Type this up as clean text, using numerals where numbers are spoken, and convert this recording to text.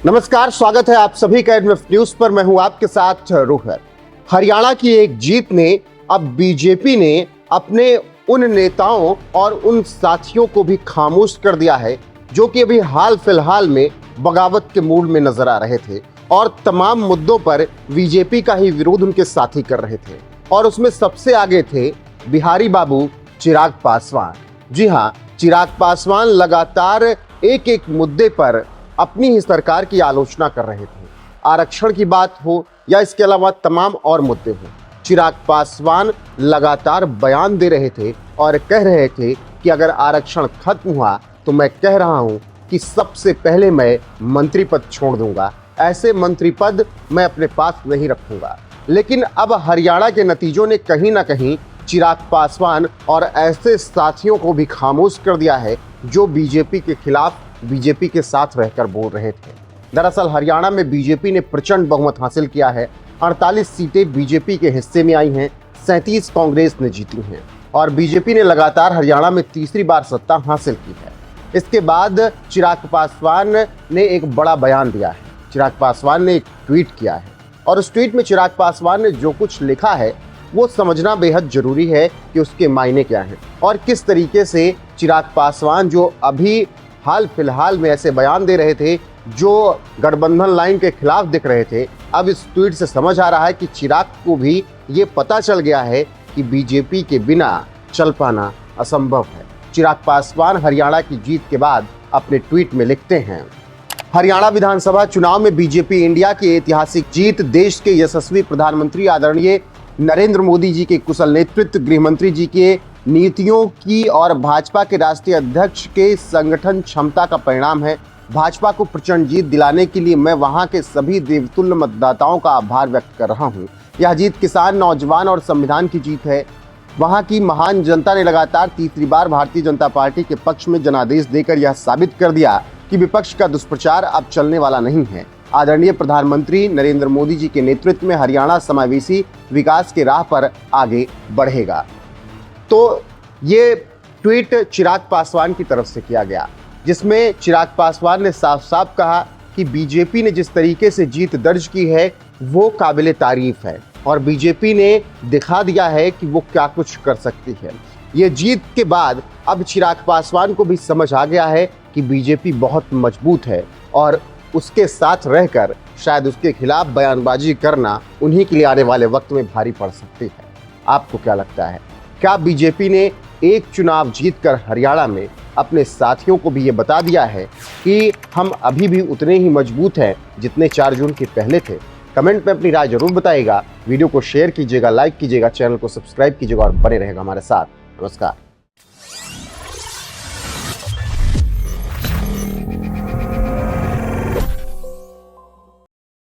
नमस्कार, स्वागत है आप सभी का एडमिट न्यूज पर। मैं हूं आपके साथ रोहर। हरियाणा की एक जीत ने अब बीजेपी ने अपने उन नेताओं और उन साथियों को भी खामोश कर दिया है जो कि अभी हाल फिलहाल में बगावत के मूड में नजर आ रहे थे और तमाम मुद्दों पर बीजेपी का ही विरोध उनके साथी कर रहे थे। और उसमें सबसे आगे थे बिहारी बाबू चिराग पासवान। जी हाँ, चिराग पासवान लगातार एक एक मुद्दे पर अपनी ही सरकार की आलोचना कर रहे थे। आरक्षण की बात हो या इसके अलावा तमाम और मुद्दे हो, चिराग पासवान लगातार बयान दे रहे थे और कह रहे थे कि अगर आरक्षण खत्म हुआ तो मैं कह रहा हूं कि सबसे पहले मैं मंत्री पद छोड़ दूंगा, ऐसे मंत्री पद मैं अपने पास नहीं रखूंगा। लेकिन अब हरियाणा के नतीजों ने कहीं ना कहीं चिराग पासवान और ऐसे साथियों को भी खामोश कर दिया है जो बीजेपी के खिलाफ, बीजेपी के साथ रहकर बोल रहे थे। दरअसल हरियाणा में बीजेपी ने प्रचंड बहुमत हासिल किया है। 48 सीटें बीजेपी के हिस्से में आई हैं, 37 कांग्रेस ने जीती हैं और बीजेपी ने लगातार हरियाणा में तीसरी बार सत्ता हासिल की है। इसके बाद चिराग पासवान ने एक बड़ा बयान दिया है। चिराग पासवान ने एक ट्वीट किया है और उस ट्वीट में चिराग पासवान ने जो कुछ लिखा है वो समझना बेहद जरूरी है कि उसके मायने क्या हैं और किस तरीके से चिराग पासवान जो अभी हाल फिलहाल में ऐसे बयान दे रहे थे जो गठबंधन लाइन के खिलाफ दिख रहे थे, अब इस ट्वीट से समझ आ रहा है कि चिराग को भी ये पता चल गया है कि बीजेपी के बिना चल पाना असंभव है। चिराग पासवान हरियाणा की जीत के बाद अपने ट्वीट में लिखते हैं, हरियाणा विधानसभा चुनाव में बीजेपी इंडिया की ऐतिहासिक जीत देश के यशस्वी प्रधानमंत्री आदरणीय नरेंद्र मोदी जी के कुशल नेतृत्व, गृह मंत्री जी के नीतियों की और भाजपा के राष्ट्रीय अध्यक्ष के संगठन क्षमता का परिणाम है। भाजपा को प्रचंड जीत दिलाने के लिए मैं वहां के सभी देवतुल्य मतदाताओं का आभार व्यक्त कर रहा हूं। यह जीत किसान, नौजवान और संविधान की जीत है। वहां की महान जनता ने लगातार तीसरी बार भारतीय जनता पार्टी के पक्ष में जनादेश देकर यह साबित कर दिया कि विपक्ष का दुष्प्रचार अब चलने वाला नहीं है। आदरणीय प्रधानमंत्री नरेंद्र मोदी जी के नेतृत्व में हरियाणा समावेशी विकास के राह पर आगे बढ़ेगा। तो ये ट्वीट चिराग पासवान की तरफ से किया गया, जिसमें चिराग पासवान ने साफ साफ कहा कि बीजेपी ने जिस तरीके से जीत दर्ज की है वो काबिले तारीफ है और बीजेपी ने दिखा दिया है कि वो क्या कुछ कर सकती है। ये जीत के बाद अब चिराग पासवान को भी समझ आ गया है कि बीजेपी बहुत मजबूत है और उसके साथ रहकर शायद उसके खिलाफ बयानबाजी करना उन्हीं के लिए आने वाले वक्त में भारी पड़ सकती है। आपको क्या लगता है? क्या बीजेपी ने एक चुनाव जीतकर हरियाणा में अपने साथियों को भी ये बता दिया है कि हम अभी भी उतने ही मजबूत हैं जितने 4 जून के पहले थे? कमेंट में अपनी राय जरूर बताइएगा। वीडियो को शेयर कीजिएगा, लाइक कीजिएगा, चैनल को सब्सक्राइब कीजिएगा और बने रहेगा हमारे साथ। नमस्कार।